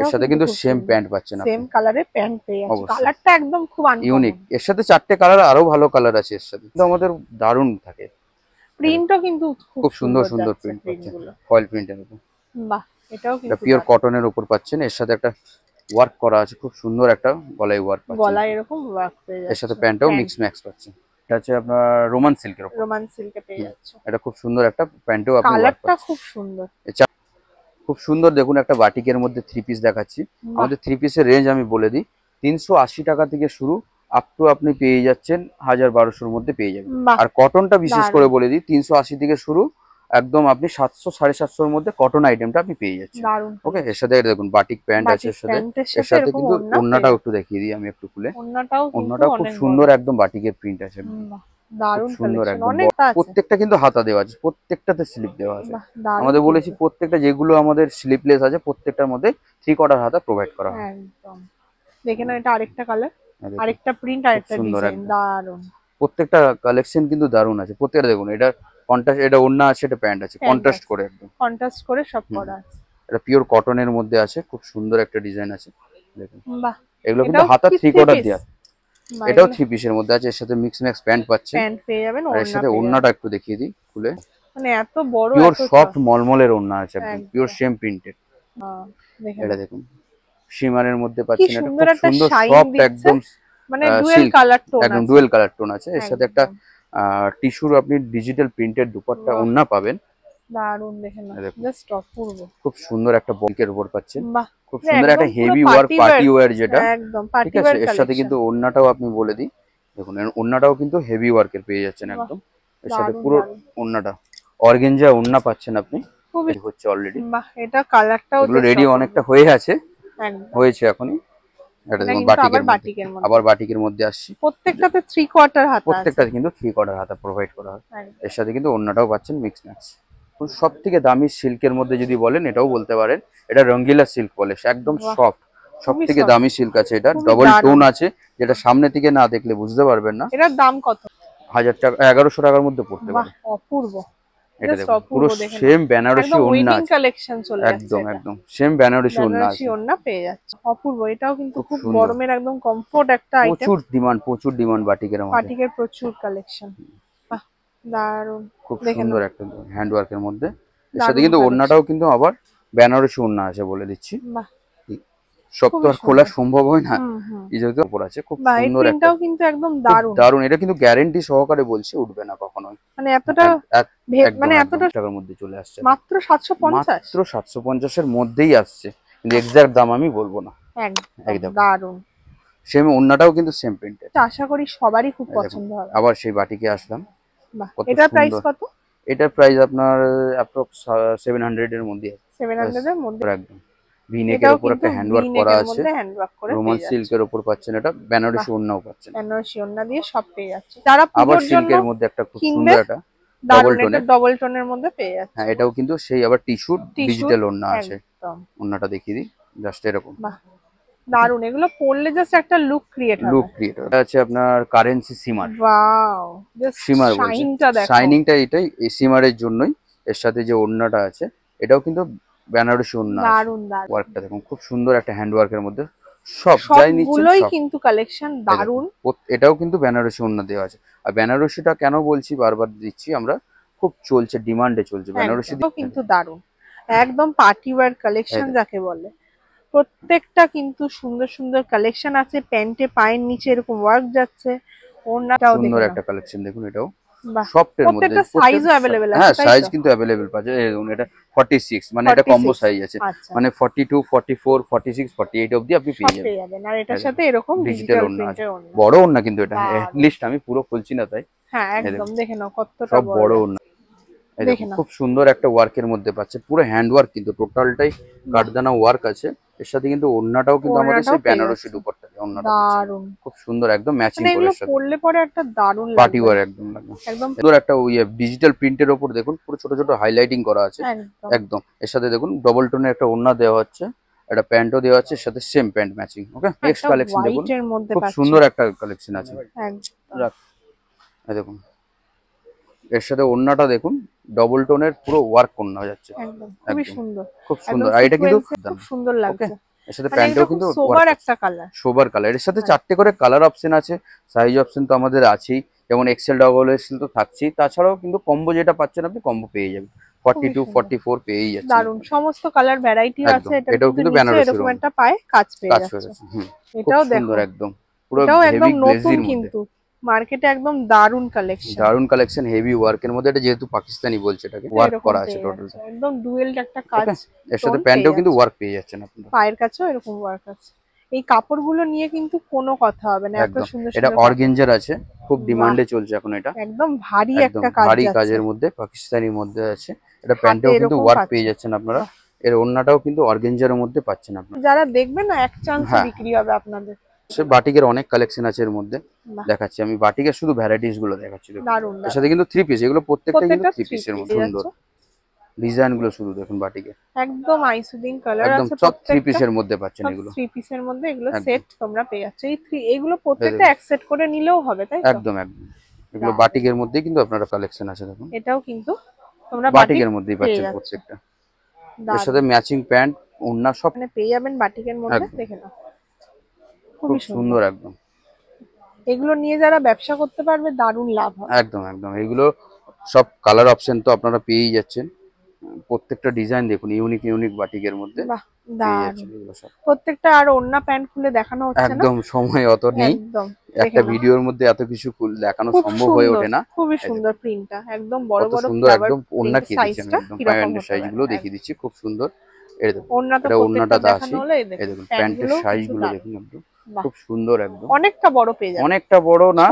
এর সাথে কিন্তু সেম প্যান্ট পাচ্ছেন আপনি, সেম কালারে প্যান্ট পেয়ে যাচ্ছেন, কালারটা একদম খুব ইউনিক। এর সাথে চারটে কালার আরো ভালো কালার আছে এর সাথে, কিন্তু আমাদের দারুণ থাকে। প্রিন্টও কিন্তু খুব সুন্দর সুন্দর প্রিন্ট পাচ্ছেন, ফয়েল প্রিন্টের উপর। বাহ, এটাও কিন্তু পিওর কটনের উপর পাচ্ছেন, এর সাথে একটা ওয়ার্ক করা আছে, খুব সুন্দর একটা গলায় ওয়ার্ক পাচ্ছেন, গলায় এরকম ওয়ার্ক পেয়ে যাচ্ছে, এর সাথে প্যান্টটাও মিক্স ম্যাক্স পাচ্ছেন। এটা হচ্ছে আপনার রোমান সিল্কের উপর, রোমান সিল্কে পেয়ে যাচ্ছে, এটা খুব সুন্দর একটা প্যান্টও আপনি কালারটা খুব সুন্দর, খুব সুন্দর। দেখুন একটা বাটিকের মধ্যে থ্রি পিস দেখাচ্ছি, আমাদের থ্রি পিসের রেঞ্জ আমি বলে দিই, 380 টাকা থেকে শুরু আপ টু আপনি পেয়ে যাচ্ছেন 1000-1200 এর মধ্যে পেয়ে যাবেন। আর কটনটা বিশেষ করে বলে দিই, 380 থেকে শুরু একদম আপনি 700-750 এর মধ্যে কটন আইটেমটা আপনি পেয়ে যাচ্ছেন। ওকে, এর সাথে দেখুন বাটিক প্যান্ট আছে, এর সাথে কিন্তু ওন্নাটাও একটু দেখিয়ে দিই আমি একটু খুলে, ওন্নাটাও খুব সুন্দর একদম বাটিকের প্রিন্ট আছে, দারুণ সুন্দর একদম। প্রত্যেকটা কিন্তু হাতা দেওয়া আছে, প্রত্যেকটাতে স্লিপ দেওয়া আছে, আমাদের বলেছি প্রত্যেকটা যেগুলো আমাদের স্লিপলেস আছে প্রত্যেকটার মধ্যে 3/4 হাতা প্রোভাইড করা হয়। একদম দেখেন এটা আরেকটা কালার, আরেকটা প্রিন্ট, আরেকটা ডিজাইন, দারুণ। প্রত্যেকটা কালেকশন কিন্তু দারুণ আছে, প্রত্যেকটা দেখুন এটা কন্ট্রাস্ট, এটা ওন্না আছে, এটা প্যান্ট আছে, কন্ট্রাস্ট করে একদম কন্ট্রাস্ট করে সব করা আছে। এটা পিওর কটনের মধ্যে আছে, খুব সুন্দর একটা ডিজাইন আছে দেখুন। বাহ, এগুলো কিন্তু হাতা 3/4 দেয়া, এটাও থ্রি পিসের মধ্যে আছে, এর সাথে মিক্স ম্যাক্স প্যান্ট পাচ্ছেন, প্যান্ট পেয়ে যাবেন, আর এর সাথে ওন্নাটা একটু দেখিয়ে দিই খুলে, মানে এত বড় পিওর সফট মলমলের ওন্না আছে একদম, পিওর সেম প্রিন্টেড। এটা দেখুন শিমারের মধ্যে পাচ্ছেন, এটা খুব সুন্দর সফট একদম, মানে ডুয়াল কালার টোন, একদম ডুয়াল কালার টোন আছে। এর সাথে একটা টিস্যুর আপনি ডিজিটাল প্রিন্টেড দুপাট্টা ওন্না পাবেন, দারুন। দেখেন জাস্ট অপূর্ব, খুব সুন্দর একটা বকের উপর পাচ্ছেন, খুব সুন্দর একটা হেভি ওয়ার্ক পার্টি ওয়্যার, যেটা একদম পার্টি ওয়্যার। এর সাথে কিন্তু ওন্নাটাও আপনি বলে দিই, দেখুন ওন্নাটাও কিন্তু হেভি ওয়ার্কের পেয়ে যাচ্ছেন একদম, এর সাথে পুরো ওন্নাটা অর্গানজা ওন্না পাচ্ছেন আপনি, খুবই হচ্ছে অলরেডি। বাহ, এটা কালারটাও রেডি অনেকটা হয়ে আছে, হয়েছে এখনই। এটা দেখুন বাটিকের মধ্যে, আবার বাটিকের মধ্যে আসছি, প্রত্যেকটাতে 3/4 হাতা, প্রত্যেকটাতে কিন্তু 3/4 হাতা প্রোভাইড করা হয়। এর সাথে কিন্তু ওন্নাটাও পাচ্ছেন মিক্স ম্যাক্স। সব থেকে দামি সিল্কের মধ্যে যদি বলেন এটাও বলতে পারেন, এটা রঙ্গিলা সিল্ক বলে, একদম সফট, সব থেকে দামি সিল্ক আছে এটা, ডবল টোন আছে, যেটা সামনে থেকে না দেখলে বুঝতে পারবেন না। এটার দাম কত? 1000 টাকা 1100 টাকার মধ্যে পড়তে পারে। অপূর্ব, এটা দেখুন পুরো সেম বেনারসি ওড়না আছে, কালেকশন চলে যাচ্ছে, একদম একদম সেম বেনারসি ওড়না আছে, ওড়না পেয়ে যাচ্ছে। অপূর্ব, এটাও কিন্তু খুব গরমের একদম কমফোর্ট একটা আইটেম। প্রচুর ডিমান্ড বাটিকের মধ্যে, বাটিকের প্রচুর কালেকশন। বাহ দারুন, খুব সুন্দর একটা হ্যান্ডওয়ার্কের মধ্যে। এর সাথে কিন্তু ওড়নাটাও কিন্তু আবার বেনারসি ওড়না আছে বলে দিচ্ছি। বাহ, সব তো আর খোলা সম্ভব হয় না, এই যেহেতু উপর আছে খুব সুন্দর একটা, এটাও কিন্তু একদম দারুন দারুন। এটা কিন্তু গ্যারান্টি সহকারে বলছি উঠবে না কখনোই, মানে এতটা টাকার মধ্যে চলে আসছে, মাত্র 750, মাত্র 750 এর মধ্যেই আসছে, কিন্তু এক্সাক্ট দাম আমি বলবো না। একদম দারুন। সেম ওড়নাটাও কিন্তু সেম প্রিন্টেড, আশা করি সবারই খুব পছন্দ হবে। আবার সেই বাটিকে আসলাম। এটার প্রাইস কত? এটার প্রাইস আপনার অ্যাপ্রক্স 700 এর মধ্যে, 700 এর মধ্যে একদম। ভিনেকের উপর একটা হ্যান্ডওয়ার্ক করা আছে, রোমান সিল্কের উপর পাচ্ছেন, এটা বেনারসি ওড়নাও পাচ্ছেন, বেনারসি ওড়না দিয়ে সব পেয়ে যাচ্ছে। যারা আবার সিল্কের মধ্যে একটা খুব সুন্দর একটা ডবল টোনের মধ্যে পেয়ে যাচ্ছে। হ্যাঁ, এটাও কিন্তু সেই আবার টিস্যু ডিজিটাল ওড়না আছে। ওড়নাটা দেখিয়ে দিই, জাস্ট এরকম দারুন, এগুলো পরলে জাস্ট একটা লুক ক্রিয়েট হবে। এটা আছে আপনার কারেন্সি সিমার। ওয়াও, জাস্ট সিমার শাইনটা দেখো, শাইনিংটা এটাই এই সিমারের জন্যই। এর সাথে যে ওড়নাটা আছে এটাও কিন্তু বেনারসি ওড়না, দারুন দারুন ওয়ার্কটা দেখুন, খুব সুন্দর একটা হ্যান্ড ওয়ার্কের মধ্যে সব যাই নিচ্ছেন সব কিন্তু কালেকশন দারুন। এটাও কিন্তু বেনারসি ওড়না দেওয়া আছে। আর বেনারসিটা কেন বলছি, বারবার দিচ্ছি আমরা, খুব চলছে, ডিমান্ডে চলছে বেনারসি কিন্তু দারুন, একদম পার্টি ওয়্যার কালেকশন যাকে বলে। প্রত্যেকটা কিন্তু সুন্দর সুন্দর কালেকশন আছে। প্যান্টে পায়ের নিচে এরকম ওয়ার্ক যাচ্ছে, ওড়নাটাও সুন্দর একটা কালেকশন দেখুন। এটাও বাহ, সফটের মধ্যে প্রত্যেকটা সাইজও अवेलेबल আছে। হ্যাঁ, সাইজ কিন্তু अवेलेबल পাওয়া যায়। দেখুন এটা 46, মানে এটা কম্বো সাইজ আছে, মানে 42, 44, 46, 48 অবধি আপনি পেয়ে যাবেন। আর এটার সাথে এরকম ডিজিটাল প্রিন্টের ওড়না, বড় ওড়না কিন্তু এটা লিস্ট আমি পুরো খুলছি না তাই। হ্যাঁ একদম দেখে নাও কতটা সব বড় ওড়না, খুব সুন্দর একটা ওয়ার্কের মধ্যে পাচ্ছে, পুরো হ্যান্ড ওয়ার্ক কিন্তু টোটালটাই কাঠদানা ওয়ার্ক আছে। এর সাথে কিন্তু ওড়নাটাও কিন্তু আমাদের সেই বেনারসি দুপাট্টা দিয়ে ওড়নাটা দারুন, খুব সুন্দর একদম ম্যাচিং করে, এর সাথে পরলে পরে একটা দারুন লাগবে, পার্টি ওয়্যার একদম সুন্দর একটা ওই ডিজিটাল প্রিন্টের উপর দেখুন পুরো ছোট ছোট হাইলাইটিং করা আছে একদম। এর সাথে দেখুন ডবল টোনের একটা ওড়না দেওয়া হচ্ছে, একটা প্যান্টও দেওয়া আছে, এর সাথে সেম প্যান্ট ম্যাচিং। ওকে, নেক্সট কালেকশন দেখুন, খুব সুন্দর একটা কালেকশন আছে দেখুন। এর সাথে ওড়নাটা দেখুন ডবল টোনের পুরো ওয়ার্ক ওড়না যাচ্ছে, খুবই সুন্দর, খুব সুন্দর। আর এটা কিন্তু খুব সুন্দর লাগছে। এর সাথে প্যান্টও কিন্তু সোবার একটা কালার, সোবার কালার। এর সাথে 4টে করে কালার অপশন আছে, সাইজ অপশন তো আমাদের আছেই, যেমন এক্সেল ডাবল এক্সেল তো থাকছেই, তাছাড়াও কিন্তু কম্বো যেটা পাচ্ছেন আপনি কম্বো পেয়ে যাবেন, 42, 44 পেয়েই যাচ্ছে। দারুন, সমস্ত কালার ভ্যারাইটি আছে। এটাও কিন্তু বেনারসি এরকম একটা পায় কাজ পেয়ে যাচ্ছে। এটাও সুন্দর একদম, পুরো হেভি গ্লেজির মধ্যে, মার্কেটে একদম দারুন কালেকশন, দারুন কালেকশন, হেভি ওয়ার্কের মধ্যে। এটা যেহেতু পাকিস্তানি বলছে, এটাকে ওয়ার্ক করা আছে টোটাল, একদম ডুয়েল একটা কাজ। এর সাথে প্যান্টেও কিন্তু ওয়ার্ক পেয়ে যাচ্ছেন আপনারা, পায়ের কাছেও এরকম ওয়ার্ক আছে। এই কাপড়গুলো নিয়ে কিন্তু কোনো কথা হবে না, এত সুন্দর। এটা অর্গানজার আছে, খুব ডিমান্ডে চলছে এখন। এটা একদম ভারী একটা কাজ, ভারী কাজের মধ্যে পাকিস্তানির মধ্যে আছে। এটা প্যান্টেও কিন্তু ওয়ার্ক পেয়ে যাচ্ছেন আপনারা, এর ওড়নাটাও কিন্তু অর্গানজারের মধ্যে পাচ্ছেন আপনারা। যারা দেখবেন না এক চান্সে বিক্রি হবে আপনাদের। বাটিকের অনেক কালেকশন আছে এর মধ্যে, দেখাচ্ছি আমি বাটিকের শুধু ভ্যারাইটিস গুলো দেখাচ্ছি। এর সাথে কিন্তু 3 পিস, এগুলো প্রত্যেকটা কিন্তু 3 পিসের মধ্যে সুন্দর ডিজাইন গুলো শুধু দেখুন বাটিকের, একদম আইসুদিং কালার আছে, সব 3 পিসের মধ্যে পাচ্ছেন। এগুলো 3 পিসের মধ্যে, এগুলো সেট তোমরা পেয়ে যাচ্ছ। এই 3 এগুলো প্রত্যেকটা এক সেট করে নিলেও হবে, তাই তো? একদম একদম, এগুলো বাটিকের মধ্যেই কিন্তু আপনারা কালেকশন আছে দেখুন। এটাও কিন্তু তোমরা বাটিকের মধ্যেই পাচ্ছেন প্রত্যেকটা, এর সাথে ম্যাচিং প্যান্ট ওড়না সব পেয়ে যাবেন বাটিকের মধ্যে। দেখে নাও খুব সুন্দর একদম। এগুলো নিয়ে যারা ব্যবসা করতে পারবে দারুণ লাভ হবে। একদম একদম, এগুলো সব কালার অপশন তো আপনারা পেয়েই যাচ্ছেন। প্রত্যেকটা ডিজাইন দেখুন ইউনিক ইউনিক বাটিকের মধ্যে, প্রত্যেকটা। আর ওড়না প্যান্ট খুলে দেখানো হচ্ছে না, একদম সময় অত নেই, একটা ভিডিওর মধ্যে এত কিছু দেখানো সম্ভব হয়ে ওঠে না। খুবই সুন্দর প্রিন্টটা, একদম বড় বড় সুন্দর একদম। ওড়না কি দিচ্ছেন, একদম প্যান্টের সাইজ গুলো দেখিয়ে দিচ্ছি, খুব সুন্দর। এটা ওড়নাটা আছে, এই দেখুন প্যান্টের সাইজ গুলো দেখুন, একদম খুব সুন্দর একদম। অনেকটা বড় পেয়ে যাবেন, অনেকটা বড় না,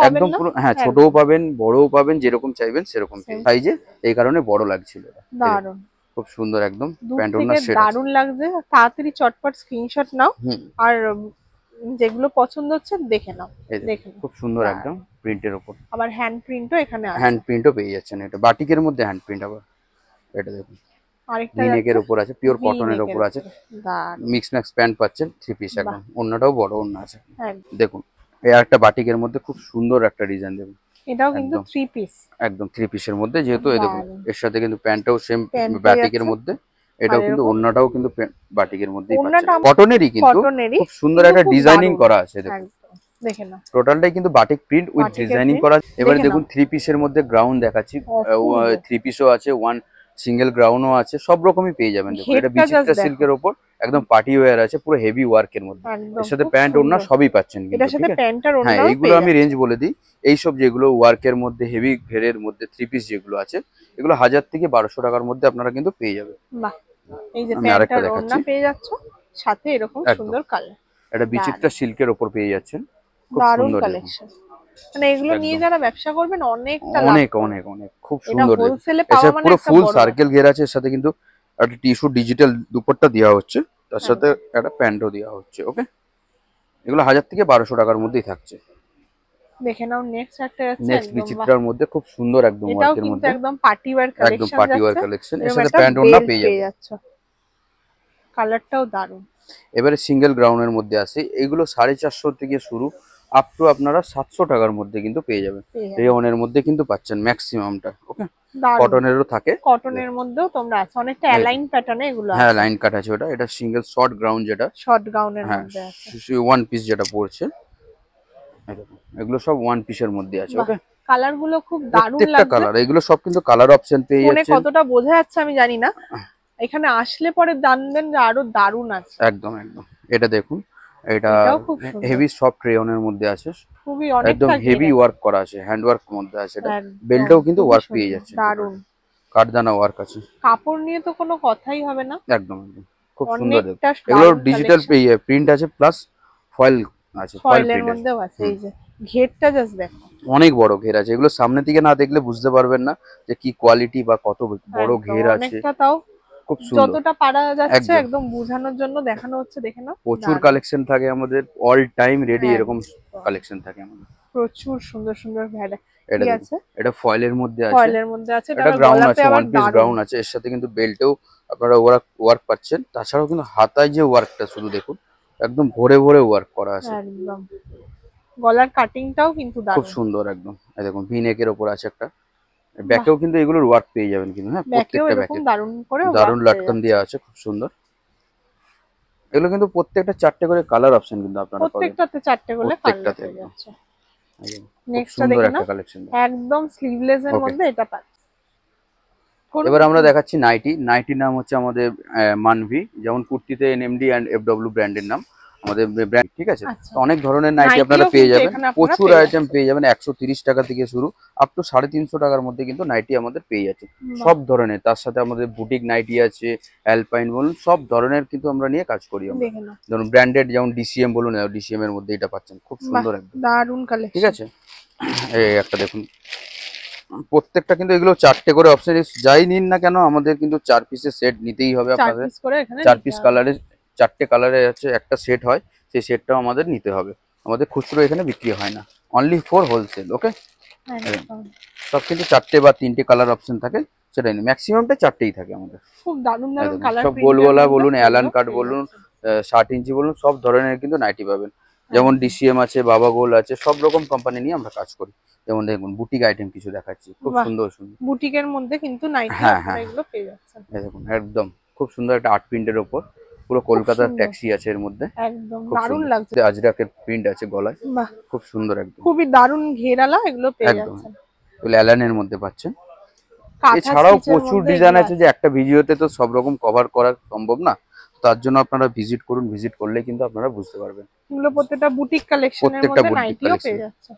একদম পুরো। হ্যাঁ, ছোটও পাবেন বড়ও পাবেন, যেরকম চাইবেন সেরকম সাইজে, এই কারণে বড় লাগছিল। দারুন, খুব সুন্দর একদম প্যান্ট ওড়না সেট, দারুন লাগছে। তাড়াতাড়ি চটপট স্ক্রিনশট নাও, আর যেগুলো পছন্দ হচ্ছে দেখে নাও। দেখুন খুব সুন্দর একদম প্রিন্টের উপর, আবার হ্যান্ড প্রিন্টও এখানে আছে, হ্যান্ড প্রিন্টও পেয়ে যাচ্ছেন। এটা বাটিকের মধ্যে হ্যান্ড প্রিন্ট, আবার এটা দেখুন আরেকটা ভিনেকের উপর আছে, পিওর কটনের উপর আছে, মিক্স ম্যাক্স প্যান্ট পাচ্ছেন 3 পিস একদম। ওড়নাটাও বড় ওড়না আছে দেখুন। এই একটা বাটিকের মধ্যে খুব সুন্দর একটা ডিজাইন দেখুন, এটাও কিন্তু 3 পিস, একদম 3 পিসের মধ্যে, যেহেতু এই দেখুন এর সাথে কিন্তু প্যান্টটাও সেম বাটিকের মধ্যে, এটাও কিন্তু ওন্নাটাও কিন্তু বাটিকের মধ্যেই পাচ্ছেন, কটনেরই কিন্তু খুব সুন্দর একটা ডিজাইনিং করা আছে দেখুন, দেখেন না টোটালটাই কিন্তু বাটিক প্রিন্ট উইথ ডিজাইনিং করা। এবারে দেখুন 3 পিসের মধ্যে গ্রাউন্ড দেখাচ্ছি, 3 পিসও আছে, ওয়ান সিঙ্গেল গ্রাউন্ডও আছে, সব রকমই পেয়ে যাবেন। দেখুন এটা বিচিত্রা সিল্কের উপর একদম পার্টি ওয়্যার আছে, পুরো হেভি ওয়ার্কের মধ্যে, এর সাথে প্যান্ট ওড়না সবই পাচ্ছেন কিন্তু। এটার সাথে প্যান্ট আর ওড়না, হ্যাঁ এইগুলো আমি রেঞ্জ বলে দিই, এই সব যেগুলো ওয়ার্কের মধ্যে হেভি ঘেরের মধ্যে 3 পিস যেগুলো আছে, এগুলো 1000 থেকে 1200 টাকার মধ্যে আপনারা কিন্তু পেয়ে যাবেন। বাহ, এই যে প্যান্ট আর ওড়না পেয়ে যাচ্ছ, সাথে এরকম সুন্দর কালার, এটা বিচিত্রা সিল্কের উপর পেয়ে যাচ্ছেন, খুব সুন্দর কালেকশন। মানে এগুলো নিয়ে যারা ব্যবসা করবেন অনেকটা অনেক অনেক অনেক খুব সুন্দর, এটা পুরো ফুল সার্কেল ঘের আছে, এর সাথে কিন্তু একটা টিস্যু ডিজিটাল দুপাট্টা দেওয়া হচ্ছে, তার সাথে একটা প্যান্টও দেওয়া হচ্ছে। ওকে, এগুলো 1000 থেকে 1200 টাকার মধ্যেই থাকছে। দেখে নাও নেক্সট একটা আছে, নেক্সট বিচিত্রার মধ্যে খুব সুন্দর একদম ওয়ার্কের মধ্যে, একদম পার্টি ওয়্যার কালেকশন, একদম পার্টি ওয়্যার কালেকশন, এর সাথে প্যান্ট ওড়না পেয়ে যাচ্ছে, কালারটাও দারুণ। এবারে সিঙ্গেল গ্রাউন্ডের মধ্যে আছে, এগুলো 450 থেকে শুরু আপ টু আপনারা 700 টাকার মধ্যে কিন্তু পেয়ে যাবেন, রেয়নের মধ্যে কিন্তু পাচ্ছেন ম্যাক্সিমামটা। ওকে, কটনেরও থাকে, কটনের মধ্যেও তোমরা আছে, অনেকটা অ্যালাইন প্যাটার্নে এগুলো আছে। হ্যাঁ লাইন কাট আছে ওটা, এটা সিঙ্গেল শর্ট গ্রাউন্ড, যেটা শর্ট গাউনের মধ্যে আছে, ওয়ান পিস যেটা পড়ছে, এগুলো সব ওয়ান পিসের মধ্যে আছে। ওকে, কালার গুলো খুব দারুণ লাগছে, কালার এগুলো সব কিন্তু কালার অপশন পেয়ে যাচ্ছে, কতটা বোঝা যাচ্ছে আমি জানি না, এখানে আসলে পরে জানবেন যে আরো দারুণ আছে। একদম একদম, এটা দেখুন, এটা হেভি সফট রেয়নের মধ্যে আছে, খুবই একদম হেভি ওয়ার্ক করা আছে, হ্যান্ড ওয়ার্ক মধ্যে আছে, এটা বেল্টও কিন্তু ওয়ার্ক পেয়ে যাচ্ছে, দারুণ কাঠদানা ওয়ার্ক আছে, কাপড় নিয়ে তো কোনো কথাই হবে না, একদম একদম খুব সুন্দর। এগুলো ডিজিটাল প্রিন্ট আছে, প্লাস ফয়েল আছে, ফয়েলের মধ্যেও আছে। এই যে ঘেরটা জাস্ট দেখো, অনেক বড় ঘের আছে, এগুলো সামনে থেকে না দেখলে বুঝতে পারবেন না যে কি কোয়ালিটি বা কত বড় ঘের আছে, অনেকটা তাও খুব সুন্দর, যতটা পারা যাচ্ছে একদম বোঝানোর জন্য দেখানো হচ্ছে, দেখে নাও প্রচুর কালেকশন থাকে আমাদের, অল টাইম রেডি এরকম কালেকশন থাকে আমাদের, প্রচুর সুন্দর সুন্দর ভ্যারাইটি আছে। এটা ফয়েলের মধ্যে আছে, ফয়েলের মধ্যে আছে, এটা গ্রাউন্ড আছে, ওয়ান পিস গ্রাউন্ড আছে, এর সাথে কিন্তু বেল্টেও আপনারা ওয়ার্ক পাচ্ছেন, তাছাড়াও কিন্তু হাতায় যে ওয়ার্কটা শুধু দেখুন, একদম ভরে ভরে ওয়ার্ক করা আছে, একদম গলার কাটিংটাও কিন্তু দারুণ, খুব সুন্দর একদম। এই দেখুন ভি নেকের উপর আছে একটা, ব্যাকেও কিন্তু এগুলোর ওয়ার্ক পেয়ে যাবেন কিন্তু, হ্যাঁ প্রত্যেকটা ব্যাকে দারুণ লাটকান দেওয়া আছে, খুব সুন্দর। এগুলো কিন্তু প্রত্যেকটা 4টে করে কালার অপশন কিন্তু আপনারা পাবেন, প্রত্যেকটাতে 4টে করে কালার পেয়ে যাচ্ছে। নেক্সটটা দেখুন, একদম স্লিভলেস এর মধ্যে এটা পাচ্ছেন। এবার আমরা দেখাচ্ছি নাইটি, নাইটির নাম হচ্ছে আমাদের মানভি, যেমন কুর্তিতে এনএমডি এন্ড এফডব্লিউ ব্র্যান্ডের নাম আমাদের ব্র্যান্ড, ঠিক আছে। অনেক ধরনের নাইটি আপনারা পেয়ে যাবেন, প্রচুর আইটেম পেয়ে যাবেন, 130 টাকা থেকে শুরু আপ টু 350 টাকার মধ্যে কিন্তু নাইটি আমাদের পেয়ে যাচ্ছে, সব ধরনের। তার সাথে আমাদের বুটিক নাইটি আছে, অ্যালপাইন বলুন, সব ধরনের কিন্তু আমরা নিয়ে কাজ করি আমরা। ধরুন ব্র্যান্ডেড যেমন ডিসিএম বলুন, ডিসিএম এর মধ্যে এটা পাচ্ছেন, খুব সুন্দর একদম দারুণ কালেকশন, ঠিক আছে। এই একটা দেখুন, প্রত্যেকটা কিন্তু এগুলো 4টে করে অপশন, যাই নিন না কেন আমাদের কিন্তু 4 পিসের সেট নিতেই হবে আপনাদের, 4 পিস কালারে 4টে কালারে আছে একটা সেট হয়, সেই সেটটাও আমাদের নিতে হবে, আমাদের খুচরো এখানে বিক্রি হয় না, অনলি ফর হোলসেল। ওকে, সব কিন্তু 4টে বা 3টে কালার অপশন থাকে, সেটাই নেই, ম্যাক্সিমামটা 4টেই থাকে আমাদের, খুব দারুণ দারুণ কালার, সব গোলগলা বলুন, অ্যালান কাট বলুন, 60 ইঞ্চি বলুন, সব ধরনের কিন্তু নাইটি পাবেন, যেমন ডিসিএম আছে, বাবা গোল আছে, সব রকম কোম্পানি নিয়ে আমরা কাজ করি। যেমন দেখুন বুটিক আইটেম কিছু দেখাচ্ছি, খুব সুন্দর সুন্দর বুটিকের মধ্যে কিন্তু নাইটি এগুলো পেয়ে যাচ্ছেন, দেখুন একদম খুব সুন্দর একটা আর্ট প্রিন্টের উপর, পুরো কলকাতার ট্যাক্সি আছে এর মধ্যে, একদম দারুণ লাগছে, আজরাকের প্রিন্ট আছে গলায়, খুব সুন্দর একদম, খুবই দারুণ ঘেরালা, এগুলো পেয়ে যাচ্ছেন, এগুলো অ্যালানের মধ্যে পাচ্ছেন। এছাড়াও প্রচুর ডিজাইন আছে, যে একটা ভিডিওতে তো সব রকম কভার করা সম্ভব না, তার জন্য আপনারা ভিজিট করুন, ভিজিট করলে কিন্তু আপনারা বুঝতে পারবেন। এগুলো প্রত্যেকটা বুটিক কালেকশনের মধ্যে নাইটিও পেয়ে যাচ্ছে,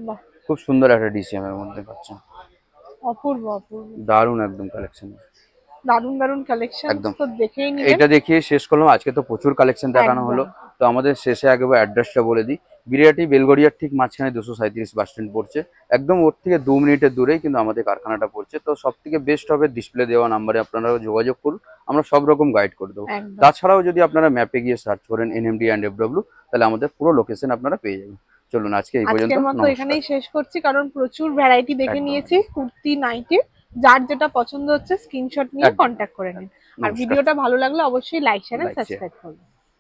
বাহ খুব সুন্দর একটা ডিসিএম এর মধ্যে পাচ্ছেন, অপূর্ব অপূর্ব দারুণ একদম কালেকশন, দারুণ দারুণ কালেকশন, তো দেখেই নিন। এটা দেখিয়ে শেষ করলাম, আজকে তো প্রচুর কালেকশন দেখানো হলো, তো আমাদের শেষে একবার অ্যাড্রেসটা বলে দিই, বিরিয়াটি বেলগড়িয়ার ঠিক মাঝখানে 237 বাস স্ট্যান্ড পড়ছে, একদম ওর থেকে 2 মিনিটের দূরেই কিন্তু আমাদের কারখানাটা পড়ছে। তো সব থেকে বেস্ট হবে ডিসপ্লে দেওয়া নাম্বারে আপনারা যোগাযোগ করুন, আমরা সব রকম গাইড করে দেবো। তাছাড়াও যদি আপনারা ম্যাপে গিয়ে সার্চ করেন এনএমডি অ্যান্ড এফডব্লিউ, তাহলে আমাদের পুরো লোকেশন আপনারা পেয়ে যাবেন। চলুন আজকে এই পর্যন্ত, এখানেই শেষ করছি, কারণ প্রচুর ভ্যারাইটি দেখে নিয়েছি কুর্তি নাইটি, যার যেটা পছন্দ হচ্ছে স্ক্রিনশট নিয়ে কন্ট্যাক্ট করে নিন, আর ভিডিওটা ভালো লাগলে অবশ্যই লাইক শেয়ার এন্ড সাবস্ক্রাইব করুন।